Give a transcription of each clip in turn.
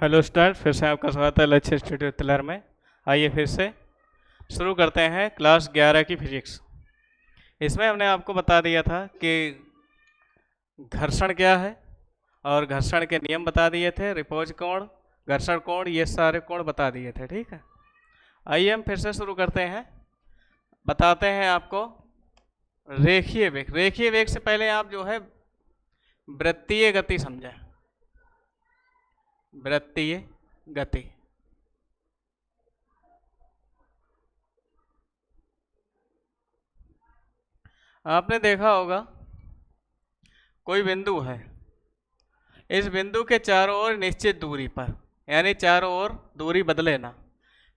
Hello student, फिर से आपका स्वागत है लक्ष्य इंस्टीट्यूट तिलर में। आइए फिर से शुरू करते हैं क्लास 11 की फिजिक्स। इसमें हमने आपको बता दिया था कि घर्षण क्या है और घर्षण के नियम बता दिए थे, रिपोज कोण, घर्षण कोण, ये सारे कोण बता दिए थे। ठीक है, आइए हम फिर से शुरू करते हैं। बताते हैं आपको रेखीय वेग। रेखीय वेग से पहले आप जो है वृत्तीय गति समझें। वृत्तीय गति आपने देखा होगा, कोई बिंदु है, इस बिंदु के चारों ओर निश्चित दूरी पर, यानी चारों ओर दूरी बदले ना,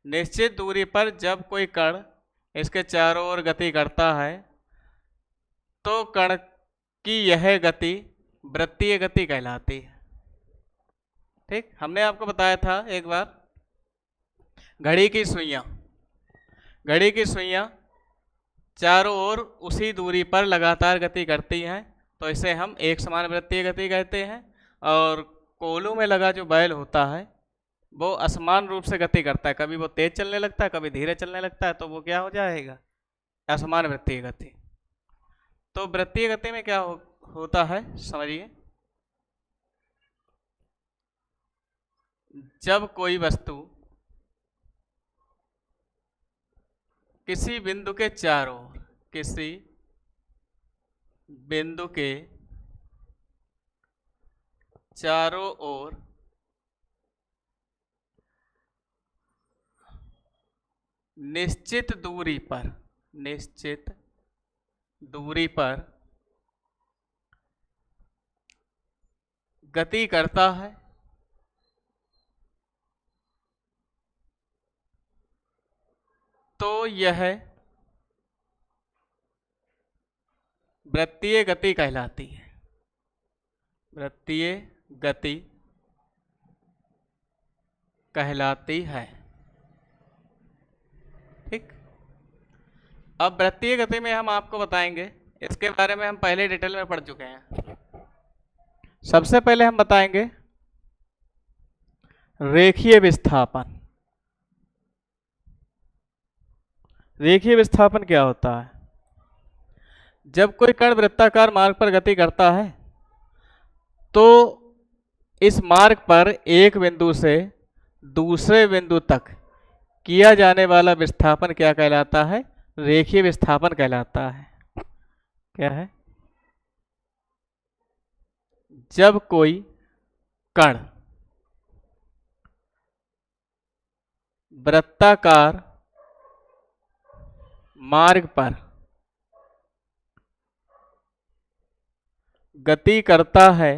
निश्चित दूरी पर जब कोई कण इसके चारों ओर गति करता है तो कण की यह गति वृत्तीय गति कहलाती है। ठीक, हमने आपको बताया था एक बार, घड़ी की सुइयां, घड़ी की सुइयां चारों ओर उसी दूरी पर लगातार गति करती हैं, तो इसे हम एक समान वृत्तीय गति कहते हैं। और कोलू में लगा जो बैल होता है वो असमान रूप से गति करता है, कभी वो तेज चलने लगता है, कभी धीरे चलने लगता है, तो वो क्या हो जाएगा, असमान वृत्तीय गति। तो वृत्तीय गति में क्या होता है समझिए, जब कोई वस्तु किसी बिंदु के चारों ओर, किसी बिंदु के चारों ओर निश्चित दूरी पर, निश्चित दूरी पर गति करता है तो यह वृत्तीय गति कहलाती है। वृत्तीय गति कहलाती है। ठीक, अब वृत्तीय गति में हम आपको बताएंगे, इसके बारे में हम पहले डिटेल में पढ़ चुके हैं। सबसे पहले हम बताएंगे रेखीय विस्थापन। रेखीय विस्थापन क्या होता है? जब कोई कण वृत्ताकार मार्ग पर गति करता है तो इस मार्ग पर एक बिंदु से दूसरे बिंदु तक किया जाने वाला विस्थापन क्या कहलाता है? रेखीय विस्थापन कहलाता है। क्या है? जब कोई कण वृत्ताकार मार्ग पर गति करता है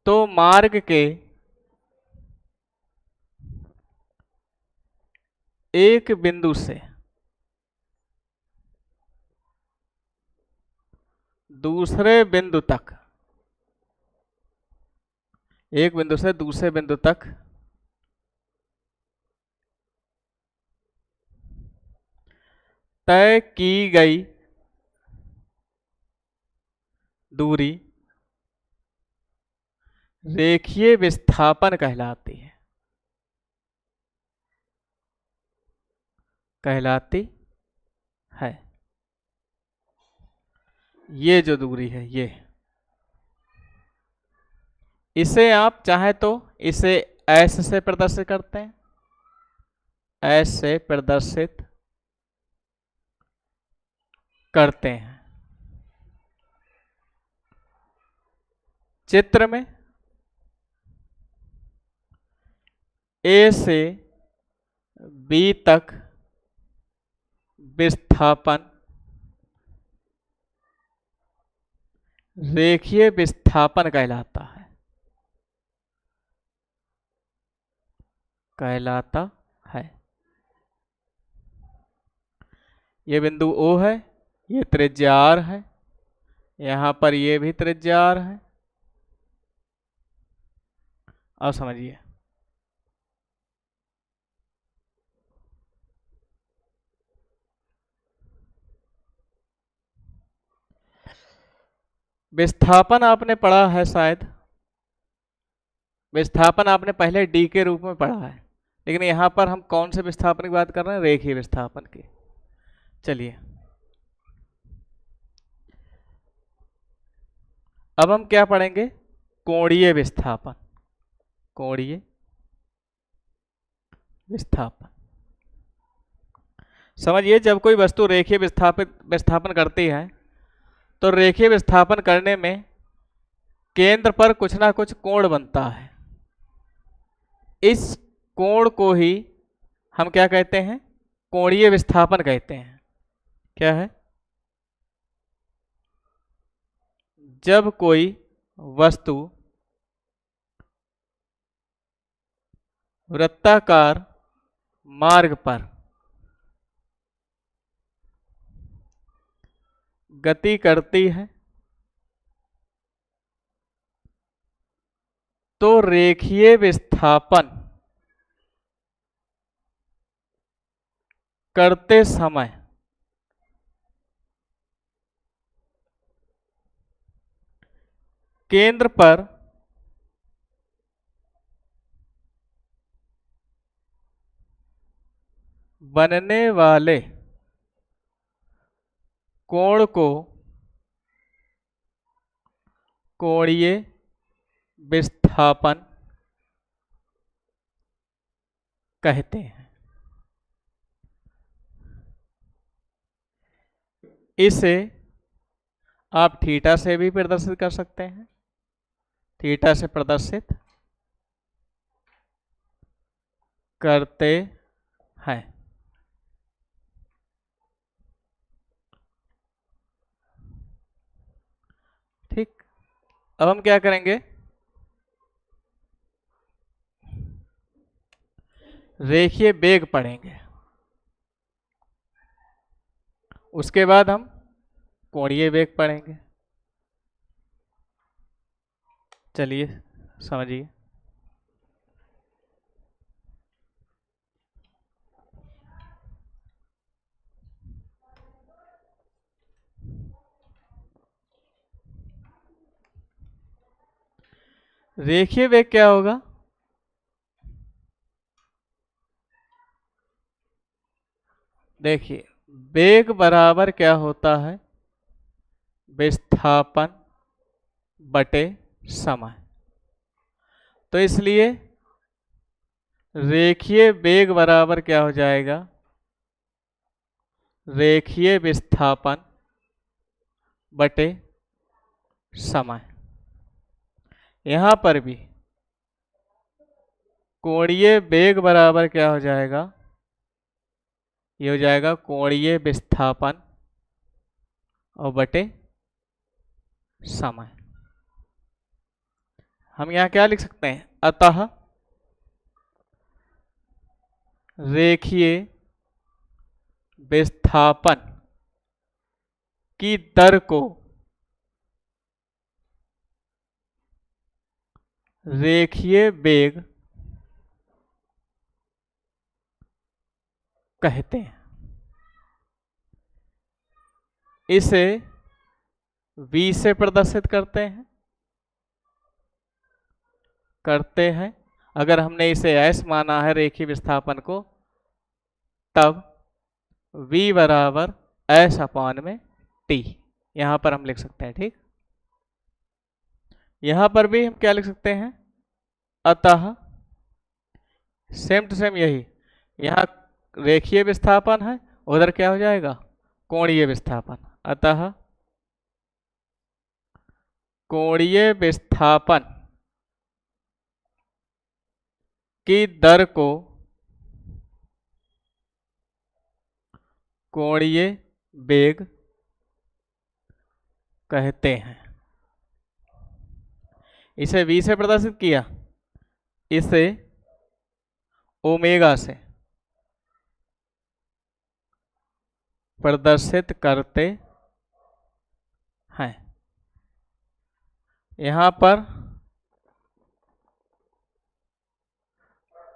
तो मार्ग के एक बिंदु से दूसरे बिंदु तक, एक बिंदु से दूसरे बिंदु तक तय की गई दूरी रेखीय विस्थापन कहलाती है। कहलाती है। ये जो दूरी है, ये, इसे आप चाहे तो इसे ऐसे से प्रदर्शित करते हैं, ऐसे प्रदर्शित करते हैं। चित्र में ए से बी तक विस्थापन रेखीय विस्थापन कहलाता है। कहलाता है। ये बिंदु O है, ये त्रिज्या R है, यहां पर ये भी त्रिज्या R है। अब समझिए, विस्थापन आपने पढ़ा है शायद, विस्थापन आपने पहले डी के रूप में पढ़ा है, लेकिन यहाँ पर हम कौन से विस्थापन की बात कर रहे हैं? रेखीय विस्थापन की। चलिए अब हम क्या पढ़ेंगे? कोणीय विस्थापन। कोणीय विस्थापन समझिए, जब कोई वस्तु रेखीय विस्थापन करती है तो रेखीय विस्थापन करने में केंद्र पर कुछ ना कुछ कोण बनता है। इस कोण को ही हम क्या कहते हैं? कोणीय विस्थापन कहते हैं। क्या है? जब कोई वस्तु वृत्ताकार मार्ग पर गति करती है तो रेखीय विस्थापन करते समय केंद्र पर बनने वाले कोण को कोणीय विस्थापन कहते हैं। इसे आप थीटा से भी प्रदर्शित कर सकते हैं। थीटा से प्रदर्शित करते हैं। ठीक, अब हम क्या करेंगे? रेखीय वेग पढ़ेंगे, उसके बाद हम कोणीय वेग पढ़ेंगे। चलिए समझिए। रेखीय वेग क्या होगा? देखिए, वेग बराबर क्या होता है? विस्थापन बटे समय। तो इसलिए रेखीय वेग बराबर क्या हो जाएगा? रेखीय विस्थापन बटे समय। यहां पर भी कोणीय वेग बराबर क्या हो जाएगा? ये हो जाएगा कोणीय विस्थापन और बटे समय। हम यहां क्या लिख सकते हैं? अतः रेखीय विस्थापन की दर को रेखीय वेग कहते हैं। इसे v से प्रदर्शित करते हैं। अगर हमने इसे s माना है रेखीय विस्थापन को, तब v बराबर s अपॉन में t यहां पर हम लिख सकते हैं। ठीक, यहां पर भी हम क्या लिख सकते हैं? अतः सेम टू सेम यही, यहां रेखीय विस्थापन है, उधर क्या हो जाएगा? कोणीय विस्थापन। अतः कोणीय विस्थापन की दर को कोणीय वेग कहते हैं। इसे v से प्रदर्शित किया, इसे ओमेगा से प्रदर्शित करते हैं। यहां पर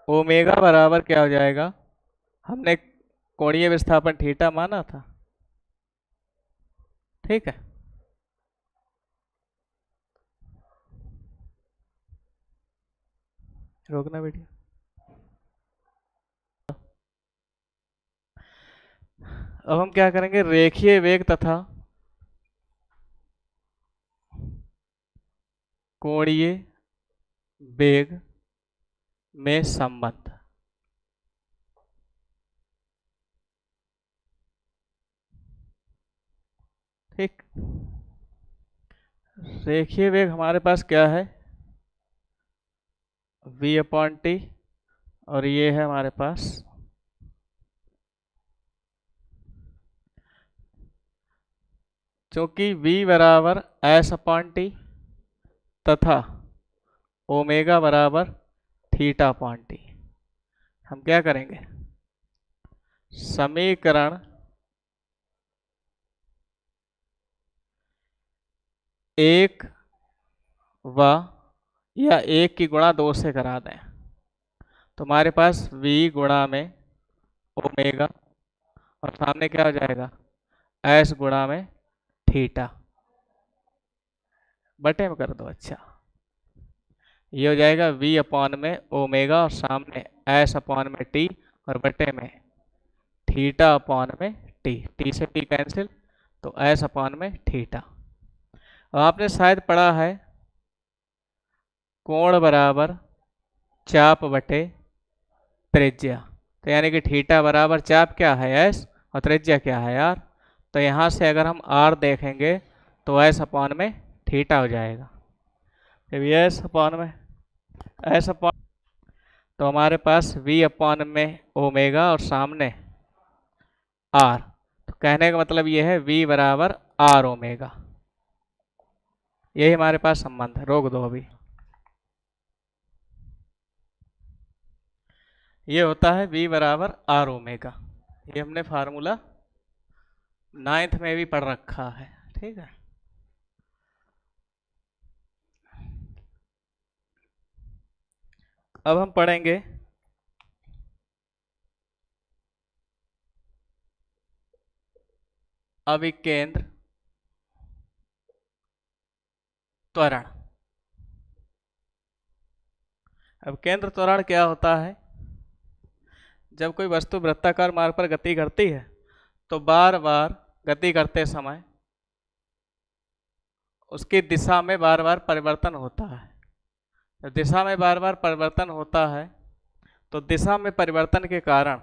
ओमेगा बराबर क्या हो जाएगा? हमने कोणीय विस्थापन थीटा माना था। ठीक है, रोकना वीडियो। अब हम क्या करेंगे, रेखीय वेग तथा कोणीय वेग में संबंध। ठीक, रेखीय वेग हमारे पास क्या है, v अपॉन टी, और ये है हमारे पास चूंकि v बराबर एस अपॉन टी तथा ओमेगा बराबर थीटा अपॉन टी, हम क्या करेंगे, समीकरण एक व या एक की गुणा दो से करा दें, तो हमारे पास v गुणा में ओमेगा और सामने क्या हो जाएगा, s गुणा में थीटा, बटे में कर दो। अच्छा, ये हो जाएगा v अपॉन में ओमेगा और सामने s अपॉन में t और बटे में थीटा अपॉन में t, t से t कैंसिल, तो s अपॉन में थीटा। आपने शायद पढ़ा है कोण बराबर चाप बटे त्रिज्या, तो यानी कि थीटा बराबर चाप क्या है s और त्रिज्या क्या है r, तो यहाँ से अगर हम r देखेंगे तो s अपॉन में थीटा हो जाएगा, जब ये s अपॉन में s अपॉन, तो हमारे पास v अपॉन में ओमेगा और सामने r, तो कहने का मतलब ये है v बराबर r ओमेगा, यही हमारे पास संबंध है। रोक दो अभी, ये होता है v बराबर r ओमेगा, ये हमने फार्मूला 9th में भी पढ़ रखा है। ठीक है, अब हम पढ़ेंगे अभिकेंद्र त्वरण। अब केंद्र त्वरण क्या होता है, जब कोई वस्तु वृत्ताकार मार्ग पर गति करती है तो बार बार गति करते समय उसकी दिशा में बार बार परिवर्तन होता है। जब दिशा में बार बार परिवर्तन होता है तो दिशा में परिवर्तन के कारण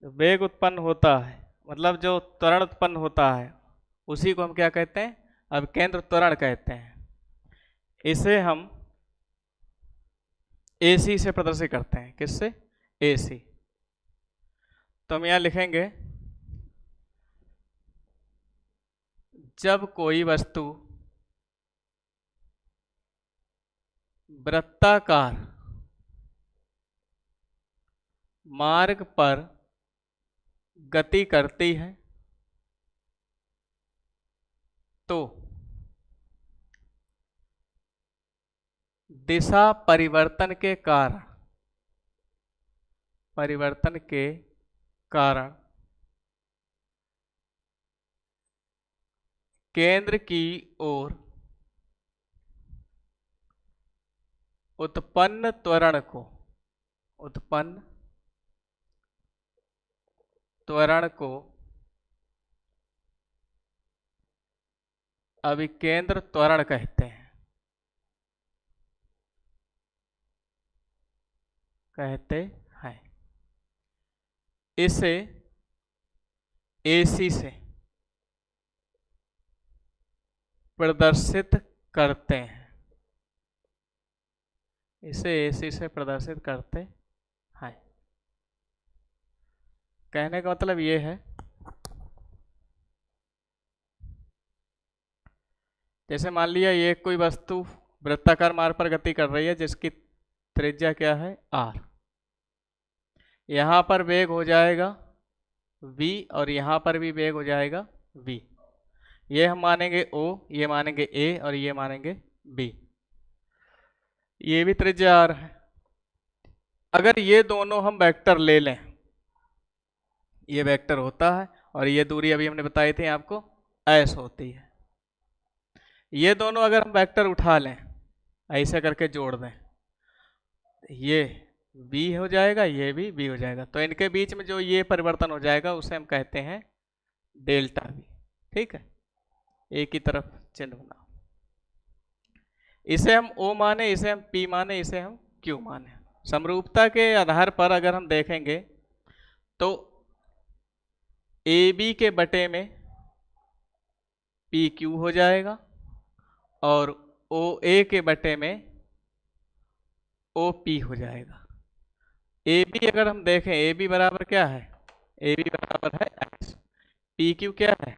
वेग उत्पन्न होता है, मतलब जो त्वरण उत्पन्न होता है उसी को हम क्या कहते हैं, अभिकेंद्र त्वरण कहते हैं। इसे हम AC से प्रदर्शित करते हैं, किससे, AC। तो हम यहां लिखेंगे, जब कोई वस्तु वृत्ताकार मार्ग पर गति करती है तो दिशा परिवर्तन के कारण केंद्र की ओर उत्पन्न त्वरण को अभिकेंद्र त्वरण कहते हैं, इसे AC से प्रदर्शित करते हैं, हैं। कहने का मतलब ये है, जैसे मान लिया ये कोई वस्तु वृत्ताकार मार्ग पर गति कर रही है जिसकी त्रिज्या क्या है, r। यहां पर वेग हो जाएगा v और यहां पर भी वेग हो जाएगा v। ये हम मानेंगे O, ये मानेंगे A और ये मानेंगे B। ये भी त्रिज्या r है। अगर ये दोनों हम वेक्टर ले लें, ये वेक्टर होता है और ये दूरी अभी हमने बताई थी आपको s होती है, ये दोनों अगर हम वेक्टर उठा लें ऐसे करके जोड़ दें ये v हो जाएगा, ये भी v हो जाएगा। तो इनके बीच में जो ये परिवर्तन हो जाएगा उसे हम कहते हैं डेल्टा v। ठीक है, एक ही तरफ चिन्ह बनाओ। इसे हम O माने, इसे हम P माने, इसे हम Q माने। समरूपता के आधार पर अगर हम देखेंगे तो AB के बटे में PQ हो जाएगा और OA के बटे में OP हो जाएगा। AB अगर हम देखें, AB बराबर क्या है, AB बराबर है x, PQ क्या है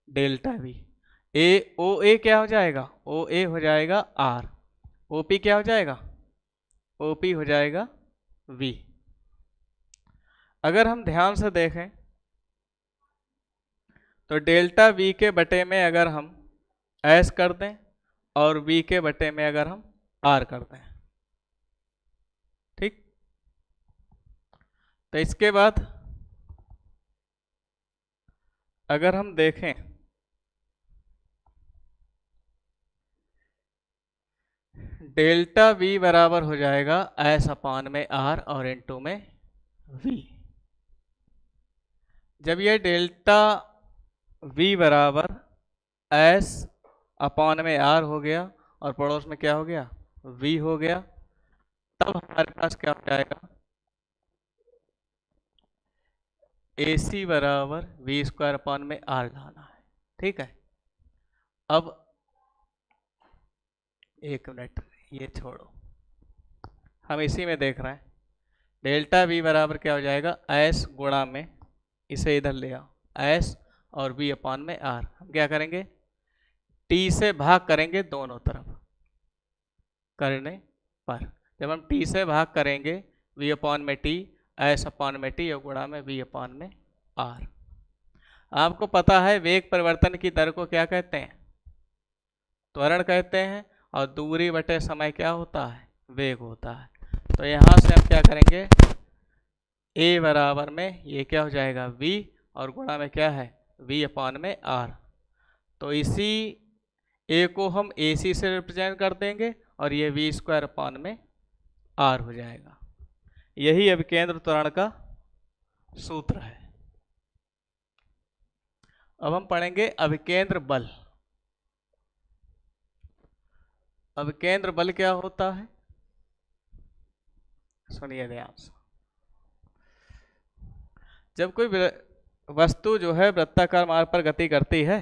डेल्टा V, OA क्या हो जाएगा, OA हो जाएगा R, OP क्या हो जाएगा, OP हो जाएगा V। अगर हम ध्यान से देखें तो डेल्टा V के बटे में अगर हम S कर दें और V के बटे में अगर हम R कर दें, ठीक। तो इसके बाद अगर हम देखें डेल्टा V बराबर हो जाएगा S अपान में R और इनटू में V। जब ये डेल्टा V बराबर S अपान में R हो गया और पड़ोस में क्या हो गया, V हो गया, तब हमारे पास क्या हो जाएगा, AC बराबर V स्क्वायर अपान में R लाना है। ठीक है, अब एक मिनट ये छोड़ो, हम इसी में देख रहे हैं। डेल्टा V बराबर क्या हो जाएगा, S गुणा में, इसे इधर ले आओ, S और V अपान में R। हम क्या करेंगे, T से भाग करेंगे दोनों तरफ करने पर। जब हम T से भाग करेंगे V अपान में T, S अपान में T और गुणा में V अपान में R। आपको पता है वेग परिवर्तन की दर को क्या कहते हैं, त्वरण कहते हैं, और दूरी बटे समय क्या होता है, वेग होता है। तो यहाँ से हम क्या करेंगे, A बराबर में ये क्या हो जाएगा V और गुणा में क्या है V अपान में R। तो इसी A को हम AC से रिप्रेजेंट कर देंगे और ये V स्क्वायर अपान में R हो जाएगा। यही अभिकेंद्र त्वरण का सूत्र है। अब हम पढ़ेंगे अभिकेंद्र बल। अभिकेंद्र बल क्या होता है, सुनिए ध्यान से। जब कोई वस्तु जो है वृत्ताकार मार्ग पर गति करती है,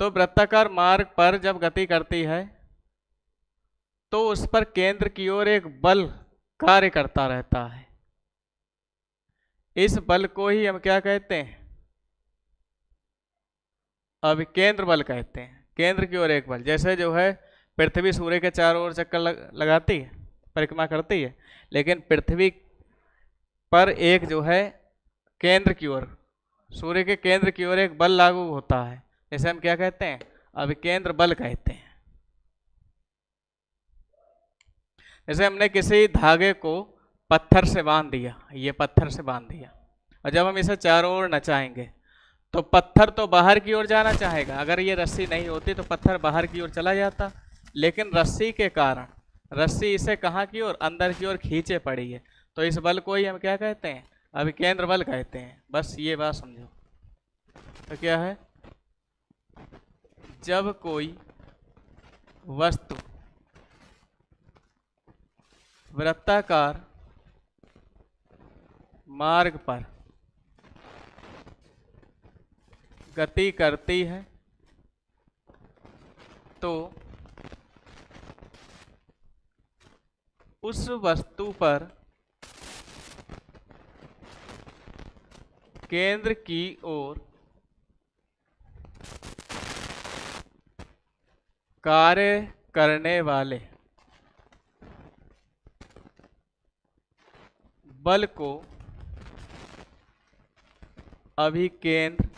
तो वृत्ताकार मार्ग पर जब गति करती है तो उस पर केंद्र की ओर एक बल कार्य करता रहता है। इस बल को ही हम क्या कहते हैं, अभिकेंद्र बल कहते हैं। केंद्र की ओर एक बल, जैसे जो है पृथ्वी सूर्य के चारों ओर चक्कर लगाती है, परिक्रमा करती है, लेकिन पृथ्वी पर एक जो है केंद्र की ओर, सूर्य के केंद्र की ओर एक बल लागू होता है, जैसे हम क्या कहते हैं, अभिकेंद्र बल कहते हैं। जैसे हमने किसी धागे को पत्थर से बांध दिया, ये पत्थर से बांध दिया, और जब हम इसे चारों ओर नचाएंगे तो पत्थर तो बाहर की ओर जाना चाहेगा। अगर ये रस्सी नहीं होती तो पत्थर बाहर की ओर चला जाता, लेकिन रस्सी के कारण रस्सी इसे कहाँ की ओर, अंदर की ओर खींचे पड़ी है। तो इस बल को ही हम क्या कहते हैं, अभिकेंद्र बल कहते हैं। बस ये बात समझो। तो क्या है, जब कोई वस्तु वृत्ताकार मार्ग पर गति करती है तो उस वस्तु पर केंद्र की ओर कार्य करने वाले बल को अभिकेंद्र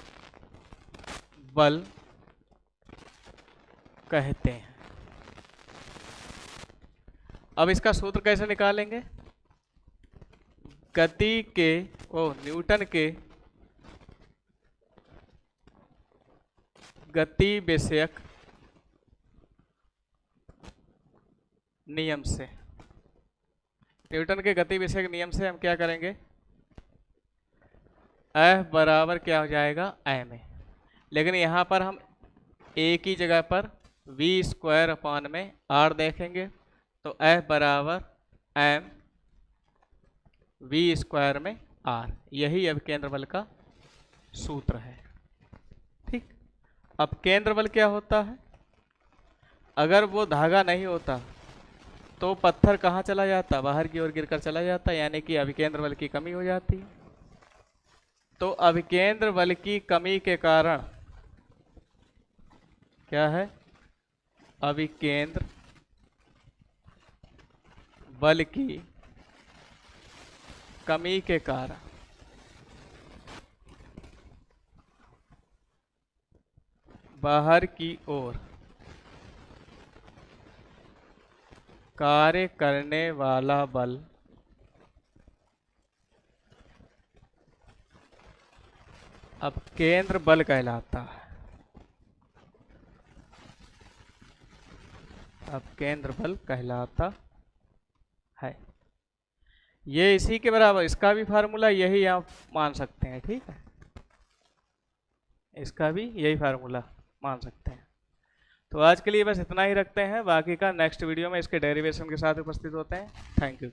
बल कहते हैं। अब इसका सूत्र कैसे निकालेंगे, गति के न्यूटन के गति विषयक नियम से, न्यूटन के गति विषयक नियम से हम क्या करेंगे, F बराबर क्या हो जाएगा m ए। लेकिन यहाँ पर हम एक ही जगह पर v स्क्वायर अपॉन में r देखेंगे, तो F बराबर m v स्क्वायर में r, यही अब केंद्र बल का सूत्र है। ठीक, अब केंद्र बल क्या होता है, अगर वो धागा नहीं होता तो पत्थर कहाँ चला जाता, बाहर की ओर गिरकर चला जाता, यानी कि अभिकेंद्र बल की कमी हो जाती है। तो अभिकेंद्र बल की कमी के कारण क्या है, अभिकेंद्र बल की कमी के कारण बाहर की ओर कार्य करने वाला बल अब केंद्र बल कहलाता है। अब केंद्र बल कहलाता है। ये इसी के बराबर, इसका भी फार्मूला यही आप मान सकते हैं। ठीक है, इसका भी यही फार्मूला मान सकते हैं। तो आज के लिए बस इतना ही रखते हैं, बाकी का नेक्स्ट वीडियो में इसके डेरिवेशन के साथ उपस्थित होते हैं। Thank you.